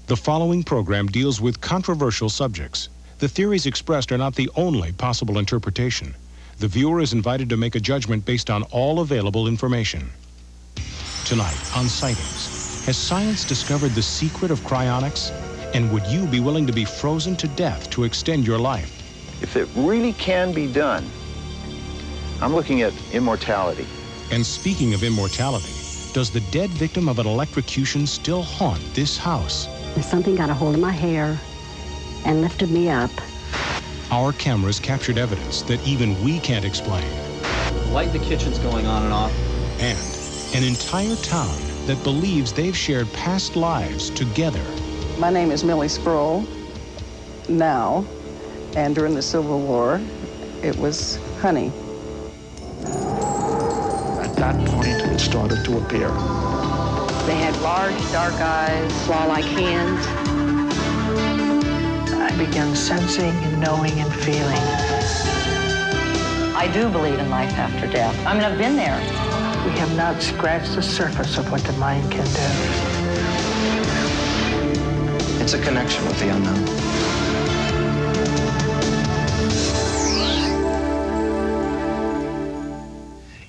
The following program deals with controversial subjects. The theories expressed are not the only possible interpretation. The viewer is invited to make a judgment based on all available information. Tonight on Sightings, has science discovered the secret of cryonics? And would you be willing to be frozen to death to extend your life? If it really can be done, I'm looking at immortality. And speaking of immortality, does the dead victim of an electrocution still haunt this house? Something got a hold of my hair and lifted me up. Our cameras captured evidence that even we can't explain. Light in the kitchen's going on and off. And an entire town that believes they've shared past lives together. My name is Millie Sproul now, and during the Civil War, it was Honey. At that point, it started to appear. They had large, dark eyes, claw-like hands. I began sensing and knowing and feeling. I do believe in life after death. I mean, I've been there. We have not scratched the surface of what the mind can do. It's a connection with the unknown.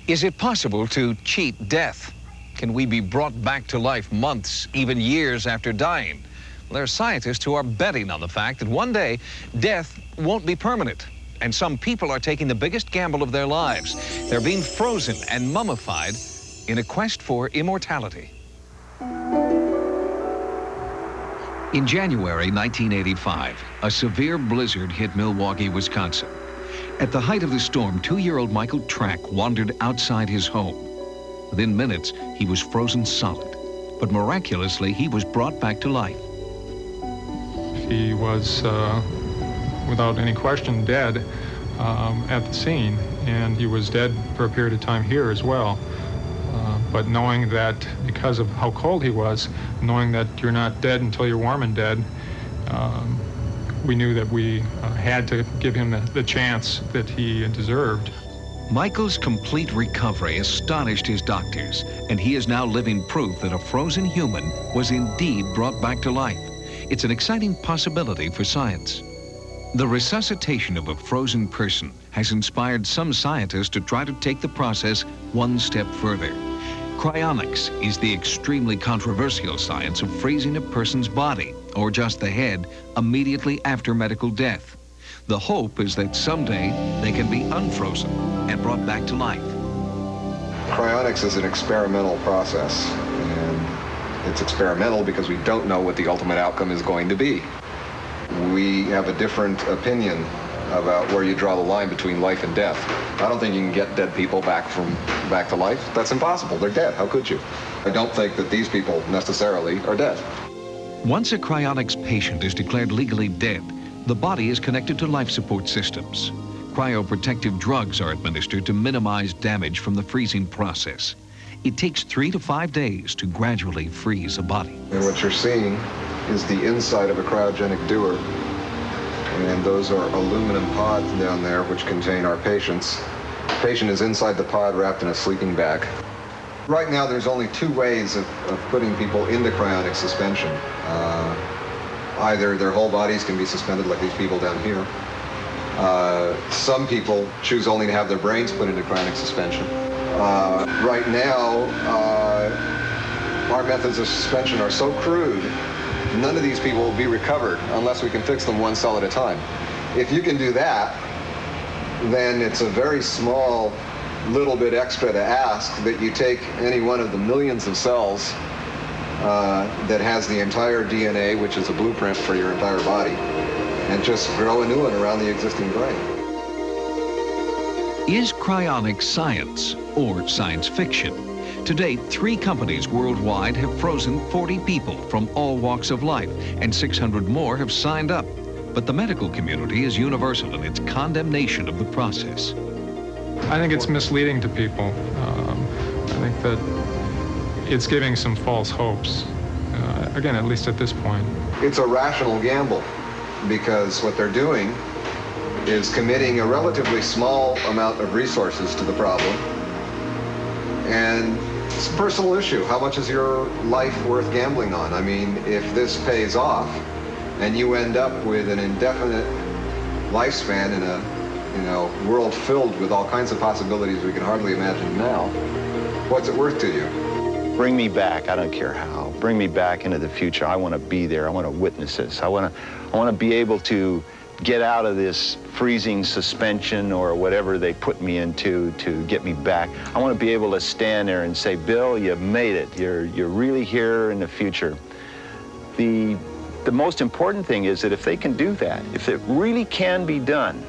Is it possible to cheat death? Can we be brought back to life months, even years after dying? Well, there are scientists who are betting on the fact that one day death won't be permanent. And some people are taking the biggest gamble of their lives. They're being frozen and mummified in a quest for immortality. In January 1985, a severe blizzard hit Milwaukee, Wisconsin. At the height of the storm, 2-year-old Michael Track wandered outside his home. Within minutes, he was frozen solid, but miraculously, he was brought back to life. He was, without any question, dead at the scene, and he was dead for a period of time here as well. But knowing that, because of how cold he was, knowing that you're not dead until you're warm and dead, we knew that we had to give him the chance that he deserved. Michael's complete recovery astonished his doctors, and he is now living proof that a frozen human was indeed brought back to life. It's an exciting possibility for science. The resuscitation of a frozen person has inspired some scientists to try to take the process one step further. Cryonics is the extremely controversial science of freezing a person's body, or just the head, immediately after medical death. The hope is that someday they can be unfrozen and brought back to life. Cryonics is an experimental process, and it's experimental because we don't know what the ultimate outcome is going to be. We have a different opinion about where you draw the line between life and death. I don't think you can get dead people back to life. That's impossible. They're dead. How could you? I don't think that these people necessarily are dead. Once a cryonics patient is declared legally dead, the body is connected to life support systems. Cryoprotective drugs are administered to minimize damage from the freezing process. It takes 3 to 5 days to gradually freeze a body. And what you're seeing is the inside of a cryogenic dewar. And those are aluminum pods down there which contain our patients. The patient is inside the pod wrapped in a sleeping bag. Right now there's only 2 ways of putting people into cryonic suspension. Either their whole bodies can be suspended like these people down here. Some people choose only to have their brains put into cryonic suspension. Right now, our methods of suspension are so crude, none of these people will be recovered unless we can fix them one cell at a time. If you can do that, then it's a very small little bit extra to ask that you take any one of the millions of cells that has the entire DNA, which is a blueprint for your entire body, and just grow a new one around the existing brain. Is cryonics science or science fiction? To date, 3 companies worldwide have frozen 40 people from all walks of life, and 600 more have signed up. But the medical community is universal in its condemnation of the process. I think it's misleading to people. I think that it's giving some false hopes, again, at least at this point. It's a rational gamble because what they're doing is committing a relatively small amount of resources to the problem and It's a personal issue. How much is your life worth gambling on? I mean, if this pays off and you end up with an indefinite lifespan in a world filled with all kinds of possibilities we can hardly imagine now, what's it worth to you? Bring me back. I don't care how. Bring me back into the future. I want to be there. I want to witness this. I want to be able to get out of this freezing suspension or whatever they put me into to get me back. I want to be able to stand there and say, Bill, you made it. You're really here in the future. The most important thing is that if they can do that, if it really can be done,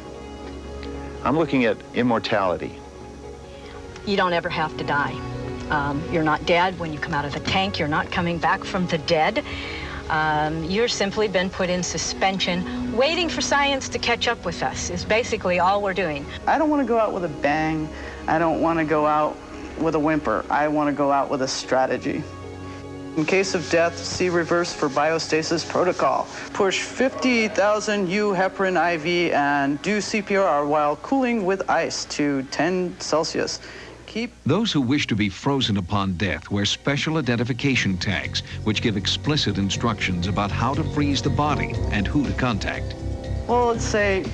I'm looking at immortality. You don't ever have to die. You're not dead when you come out of the tank. You're not coming back from the dead. You're simply been put in suspension, waiting for science to catch up with us, is basically all we're doing. I don't want to go out with a bang. I don't want to go out with a whimper. I want to go out with a strategy. In case of death, see reverse for biostasis protocol. Push 50,000 U heparin IV and do CPR while cooling with ice to 10 Celsius. Those who wish to be frozen upon death wear special identification tags, which give explicit instructions about how to freeze the body and who to contact. Well, let's say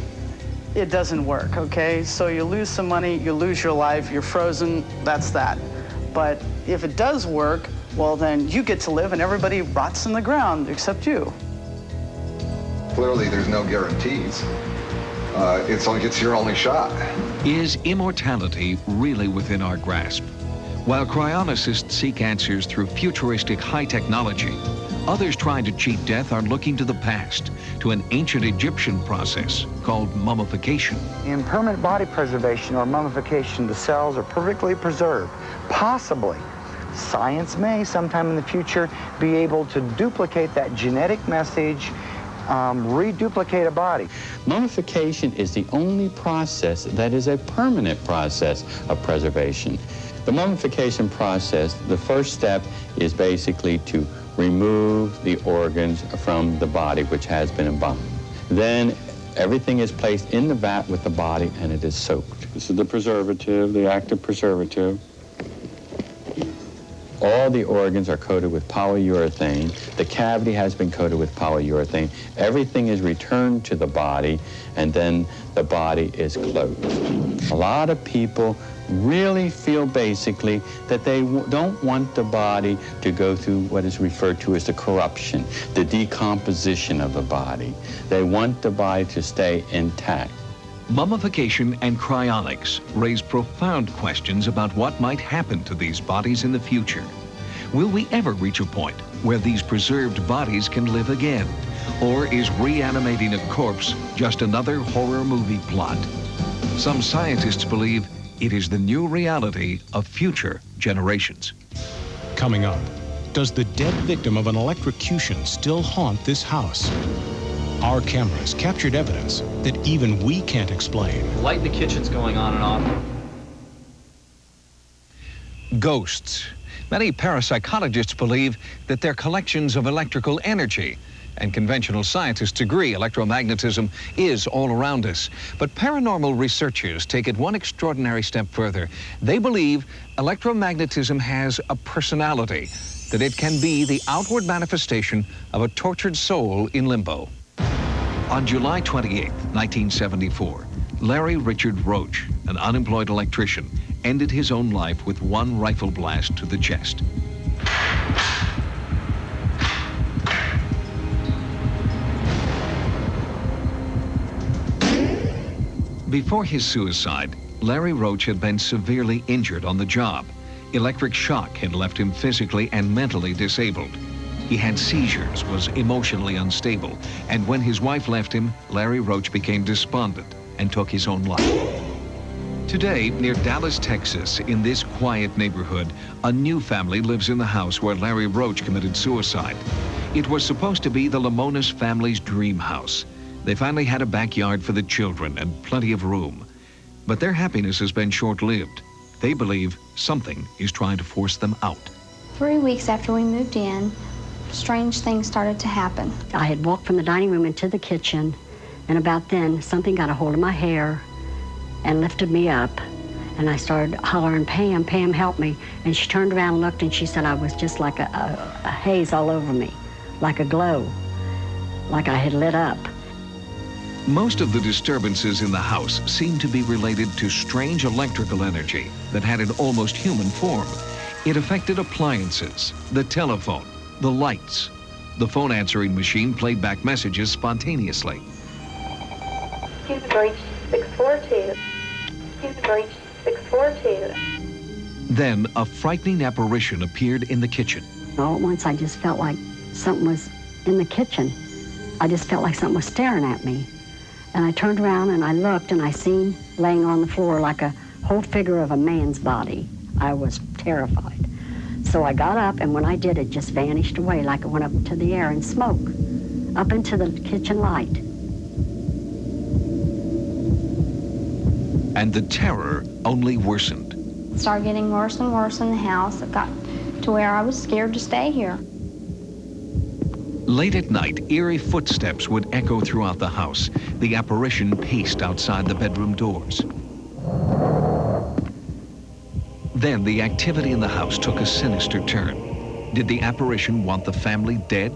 it doesn't work, okay? So you lose some money, you lose your life, you're frozen, that's that. But if it does work, well, then you get to live and everybody rots in the ground except you. Clearly, there's no guarantees. It's your only shot. Is immortality really within our grasp? While cryonicists seek answers through futuristic high technology, others trying to cheat death are looking to the past, to an ancient Egyptian process called mummification. In permanent body preservation or mummification, the cells are perfectly preserved. Possibly, science may sometime in the future be able to duplicate that genetic message, reduplicate a body. Mummification is the only process that is a permanent process of preservation. The mummification process, the first step is basically to remove the organs from the body which has been embalmed. Then everything is placed in the vat with the body and it is soaked. This is the preservative, the active preservative. All the organs are coated with polyurethane. The cavity has been coated with polyurethane. Everything is returned to the body, and then the body is closed. A lot of people really feel basically that they don't want the body to go through what is referred to as the corruption, the decomposition of the body. They want the body to stay intact. Mummification and cryonics raise profound questions about what might happen to these bodies in the future. Will we ever reach a point where these preserved bodies can live again? Or is reanimating a corpse just another horror movie plot? Some scientists believe it is the new reality of future generations. Coming up, does the dead victim of an electrocution still haunt this house? Our cameras captured evidence that even we can't explain. Light in the kitchen's going on and off. Ghosts. Many parapsychologists believe that they're collections of electrical energy, and conventional scientists agree electromagnetism is all around us. But paranormal researchers take it one extraordinary step further. They believe electromagnetism has a personality, that it can be the outward manifestation of a tortured soul in limbo. On July 28, 1974, Larry Richard Roach, an unemployed electrician, ended his own life with one rifle blast to the chest. Before his suicide, Larry Roach had been severely injured on the job. Electric shock had left him physically and mentally disabled. He had seizures, was emotionally unstable, and when his wife left him, Larry Roach became despondent and took his own life. Today, near Dallas, Texas, in this quiet neighborhood, a new family lives in the house where Larry Roach committed suicide. It was supposed to be the Lemonis family's dream house. They finally had a backyard for the children and plenty of room. But their happiness has been short-lived. They believe something is trying to force them out. 3 weeks after we moved in, strange things started to happen. I had walked from the dining room into the kitchen, and about then, something got a hold of my hair and lifted me up And I started hollering, Pam, Pam, help me. And she turned around and looked, and she said I was just like a haze all over me, like a glow, like I had lit up. Most of the disturbances in the house seemed to be related to strange electrical energy that had an almost human form. It affected appliances, the telephone, the lights. The phone answering machine played back messages spontaneously. You've reached 642. You've reached 642. Then a frightening apparition appeared in the kitchen. All at once, I just felt like something was in the kitchen. I just felt like something was staring at me. And I turned around and I looked and I seen laying on the floor like a whole figure of a man's body. I was terrified. So I got up, and when I did, it just vanished away like it went up into the air in smoke, up into the kitchen light. And the terror only worsened. It started getting worse and worse in the house. It got to where I was scared to stay here. Late at night, eerie footsteps would echo throughout the house. The apparition paced outside the bedroom doors. Then the activity in the house took a sinister turn. Did the apparition want the family dead?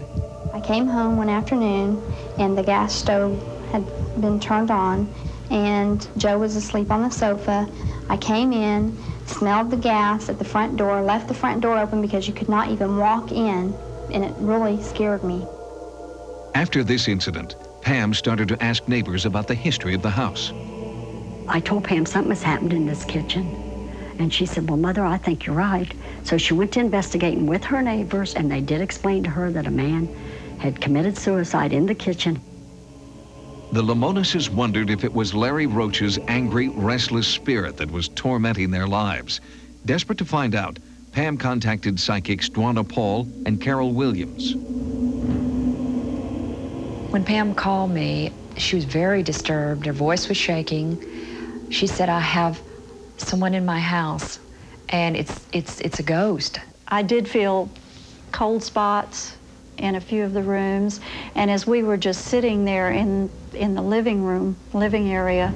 I came home one afternoon, and the gas stove had been turned on, and Joe was asleep on the sofa. I came in, smelled the gas at the front door, left the front door open because you could not even walk in, and it really scared me. After this incident, Pam started to ask neighbors about the history of the house. I told Pam something has happened in this kitchen. And she said, well, Mother, I think you're right. So she went to investigating with her neighbors, and they did explain to her that a man had committed suicide in the kitchen. The Lamonises wondered if it was Larry Roach's angry, restless spirit that was tormenting their lives. Desperate to find out, Pam contacted psychics Dwana Paul and Carol Williams. When Pam called me, she was very disturbed. Her voice was shaking. She said, I have someone in my house, and it's a ghost. I did feel cold spots in a few of the rooms, and as we were just sitting there in the living area,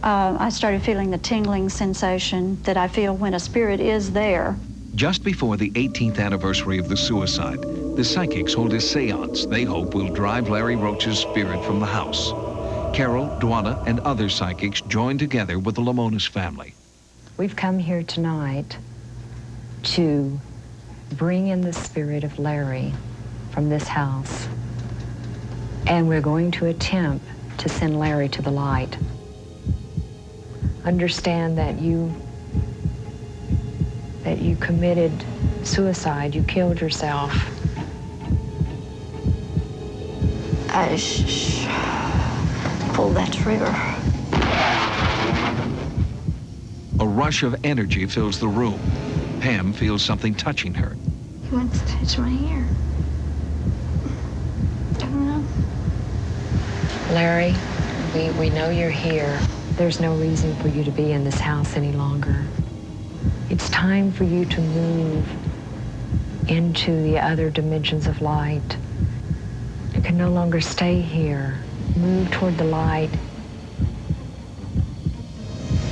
I started feeling the tingling sensation that I feel when a spirit is there. Just before the 18th anniversary of the suicide, the psychics hold a seance they hope will drive Larry Roach's spirit from the house. Carol, Dwana, and other psychics joined together with the Lamonis family. We've come here tonight to bring in the spirit of Larry from this house. And we're going to attempt to send Larry to the light. Understand that you committed suicide, you killed yourself. Pull that trigger. A rush of energy fills the room. Pam feels something touching her. He wants to touch my ear. I don't know. Larry, we know you're here. There's no reason for you to be in this house any longer. It's time for you to move into the other dimensions of light. You can no longer stay here. Move toward the light.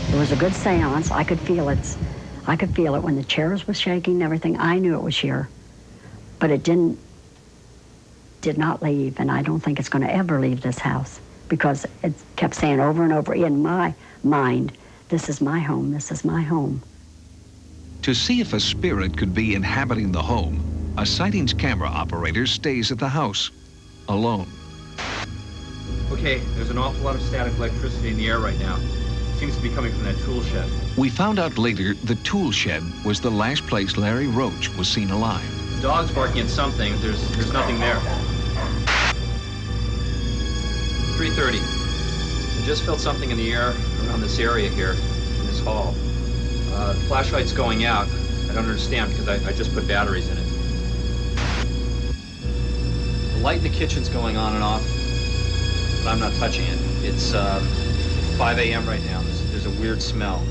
It was a good seance. I could feel it. I could feel it when the chairs were shaking and everything. I knew it was here, but it did not leave, and I don't think it's going to ever leave this house because it kept saying over and over in my mind, this is my home, this is my home. To see if a spirit could be inhabiting the home, a sightings camera operator stays at the house, alone. Okay, there's an awful lot of static electricity in the air right now. Seems to be coming from that tool shed. We found out later the tool shed was the last place Larry Roach was seen alive. The dog's barking at something. There's nothing there. 3:30. I just felt something in the air around this area here, in this hall. The flashlight's going out. I don't understand because I just put batteries in it. The light in the kitchen's going on and off, but I'm not touching it. It's 5 a.m. right now. There's a weird smell.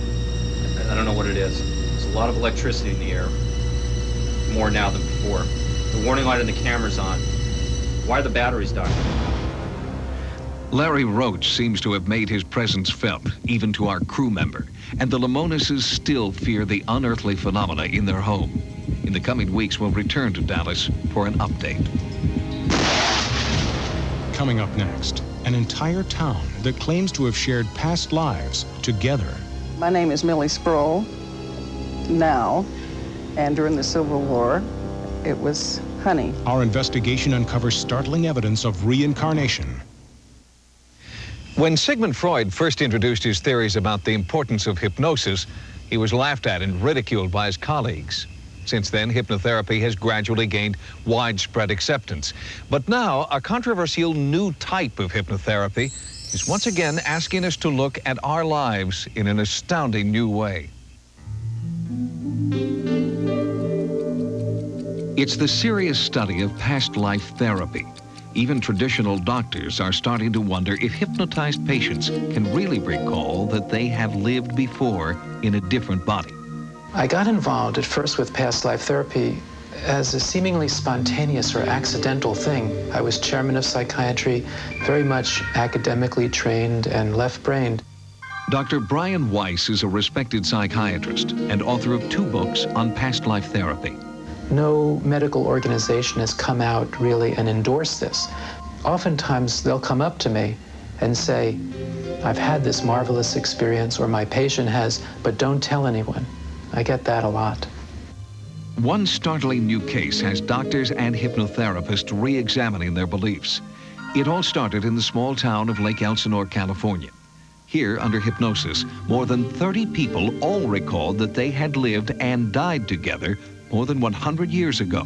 I don't know what it is. There's a lot of electricity in the air. More now than before. The warning light on the camera's on. Why are the batteries dying? Larry Roach seems to have made his presence felt, even to our crew member, and the Lamonises still fear the unearthly phenomena in their home. In the coming weeks, we'll return to Dallas for an update. Coming up next, an entire town that claims to have shared past lives together. My name is Millie Sproul now, and during the Civil War, it was Honey. Our investigation uncovers startling evidence of reincarnation. When Sigmund Freud first introduced his theories about the importance of hypnosis, he was laughed at and ridiculed by his colleagues. Since then, hypnotherapy has gradually gained widespread acceptance. But now, a controversial new type of hypnotherapy is once again asking us to look at our lives in an astounding new way. It's the serious study of past life therapy. Even traditional doctors are starting to wonder if hypnotized patients can really recall that they have lived before in a different body. I got involved at first with past life therapy as a seemingly spontaneous or accidental thing. I was chairman of psychiatry, very much academically trained and left-brained. Dr. Brian Weiss is a respected psychiatrist and author of 2 books on past life therapy. No medical organization has come out really and endorsed this. Oftentimes they'll come up to me and say, I've had this marvelous experience, or my patient has, but don't tell anyone. I get that a lot. One startling new case has doctors and hypnotherapists re-examining their beliefs. It all started in the small town of Lake Elsinore, California. Here, under hypnosis, more than 30 people all recalled that they had lived and died together more than 100 years ago.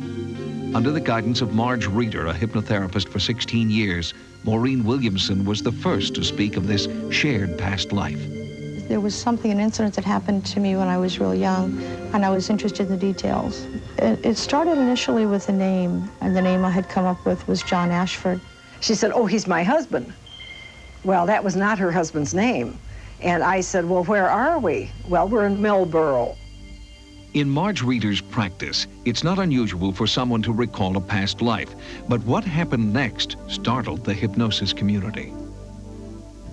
Under the guidance of Marge Reeder, a hypnotherapist for 16 years, Maureen Williamson was the first to speak of this shared past life. There was an incident that happened to me when I was real young, and I was interested in the details. It started initially with a name, and the name I had come up with was John Ashford. She said, oh, he's my husband. Well, that was not her husband's name. And I said, well, where are we? Well, we're in Millboro. In Marge Reeder's practice, it's not unusual for someone to recall a past life, but what happened next startled the hypnosis community.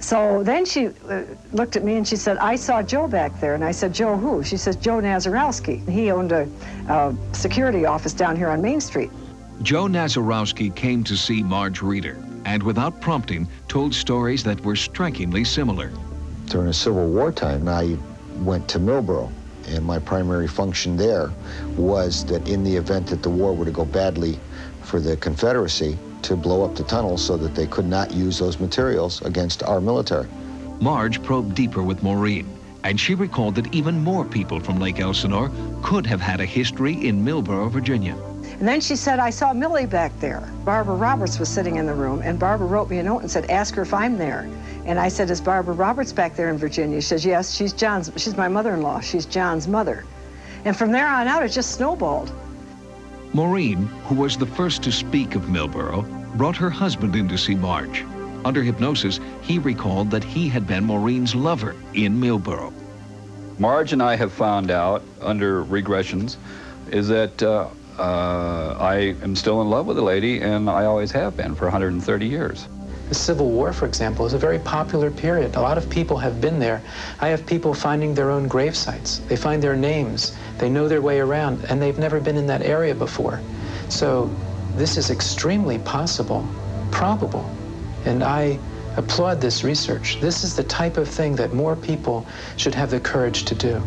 So then she looked at me and she said, I saw Joe back there. And I said, Joe who? She says, Joe Nazarowski. He owned a security office down here on Main Street. Joe Nazarowski came to see Marge Reeder and without prompting told stories that were strikingly similar. During the Civil War time, I went to Millboro, and my primary function there was that in the event that the war were to go badly for the Confederacy, to blow up the tunnels so that they could not use those materials against our military. Marge probed deeper with Maureen, and she recalled that even more people from Lake Elsinore could have had a history in Millboro, Virginia. And then she said, I saw Millie back there. Barbara Roberts was sitting in the room, and Barbara wrote me a note and said, ask her if I'm there. And I said, is Barbara Roberts back there in Virginia? She says, yes, she's my mother-in-law. She's John's mother. And from there on out, it just snowballed. Maureen, who was the first to speak of Millboro, brought her husband in to see Marge. Under hypnosis, he recalled that he had been Maureen's lover in Millboro. Marge and I have found out under regressions is that I am still in love with a lady, and I always have been for 130 years. The Civil War, for example, is a very popular period. A lot of people have been there. I have people finding their own grave sites. They find their names. They know their way around, and they've never been in that area before. So this is extremely possible, probable, and I applaud this research. This is the type of thing that more people should have the courage to do.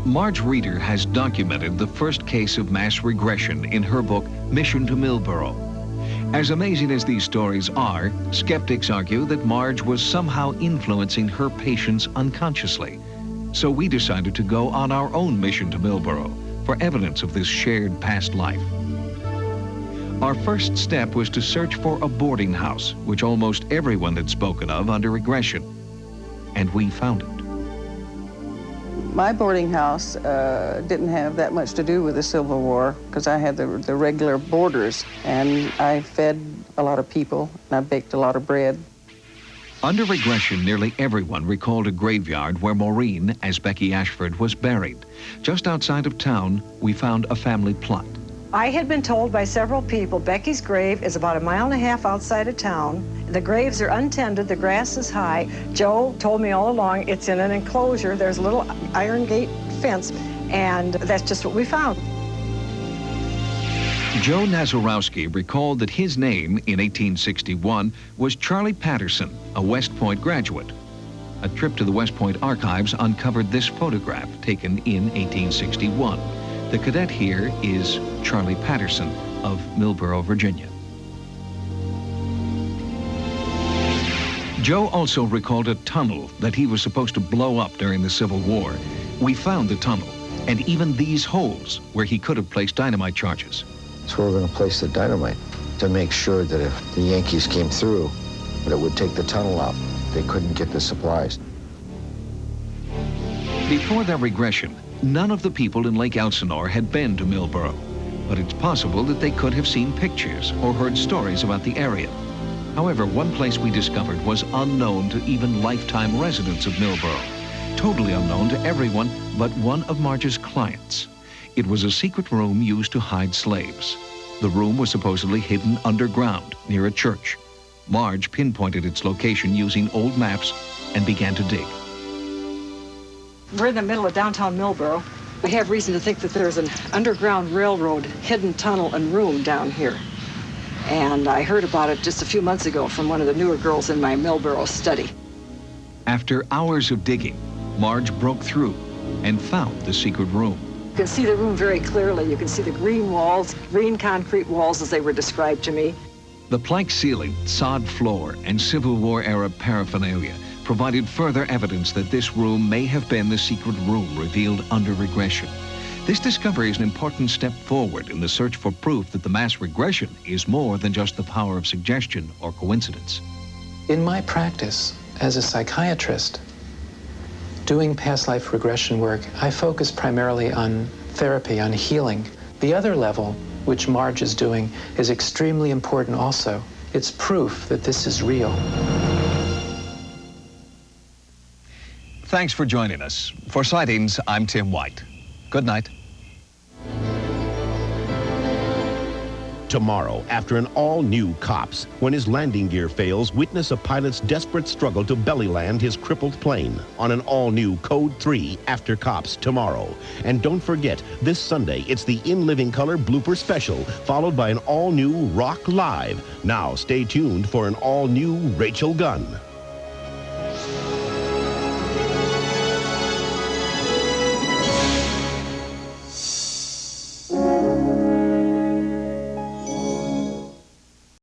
Marge Reeder has documented the first case of mass regression in her book, Mission to Millboro. As amazing as these stories are, skeptics argue that Marge was somehow influencing her patients unconsciously. So we decided to go on our own mission to Millboro for evidence of this shared past life. Our first step was to search for a boarding house, which almost everyone had spoken of under regression. And we found it. My boarding house didn't have that much to do with the Civil War because I had the regular boarders, and I fed a lot of people, and I baked a lot of bread. Under regression, nearly everyone recalled a graveyard where Maureen, as Becky Ashford, was buried. Just outside of town, we found a family plot. I had been told by several people Becky's grave is about 1.5 miles outside of town. The graves are untended, the grass is high. Joe told me all along it's in an enclosure. There's a little iron gate fence, and that's just what we found. Joe Nazarowski recalled that his name in 1861 was Charlie Patterson, a West Point graduate. A trip to the West Point archives uncovered this photograph taken in 1861. The cadet here is Charlie Patterson of Millboro, Virginia. Joe also recalled a tunnel that he was supposed to blow up during the Civil War. We found the tunnel and even these holes where he could have placed dynamite charges. So we're going to place the dynamite to make sure that if the Yankees came through, that it would take the tunnel out. They couldn't get the supplies. Before their regression, none of the people in Lake Elsinore had been to Millboro, but it's possible that they could have seen pictures or heard stories about the area. However, one place we discovered was unknown to even lifetime residents of Millboro, totally unknown to everyone but one of Marge's clients. It was a secret room used to hide slaves. The room was supposedly hidden underground near a church. Marge pinpointed its location using old maps and began to dig. We're in the middle of downtown Millboro. I have reason to think that there's an underground railroad hidden tunnel and room down here. And I heard about it just a few months ago from one of the newer girls in my Millboro study. After hours of digging, Marge broke through and found the secret room. You can see the room very clearly. You can see the green walls, green concrete walls as they were described to me. The plank ceiling, sod floor, and Civil War-era paraphernalia provided further evidence that this room may have been the secret room revealed under regression. This discovery is an important step forward in the search for proof that the mass regression is more than just the power of suggestion or coincidence. In my practice as a psychiatrist, doing past life regression work, I focus primarily on therapy, on healing. The other level, which Marge is doing, is extremely important also. It's proof that this is real. Thanks for joining us. For Sightings, I'm Tim White. Good night. Tomorrow, after an all-new Cops, when his landing gear fails, witness a pilot's desperate struggle to belly land his crippled plane on an all-new Code 3 After Cops tomorrow. And don't forget, this Sunday, it's the In Living Color blooper special, followed by an all-new Rock Live. Now, stay tuned for an all-new Rachel Gunn.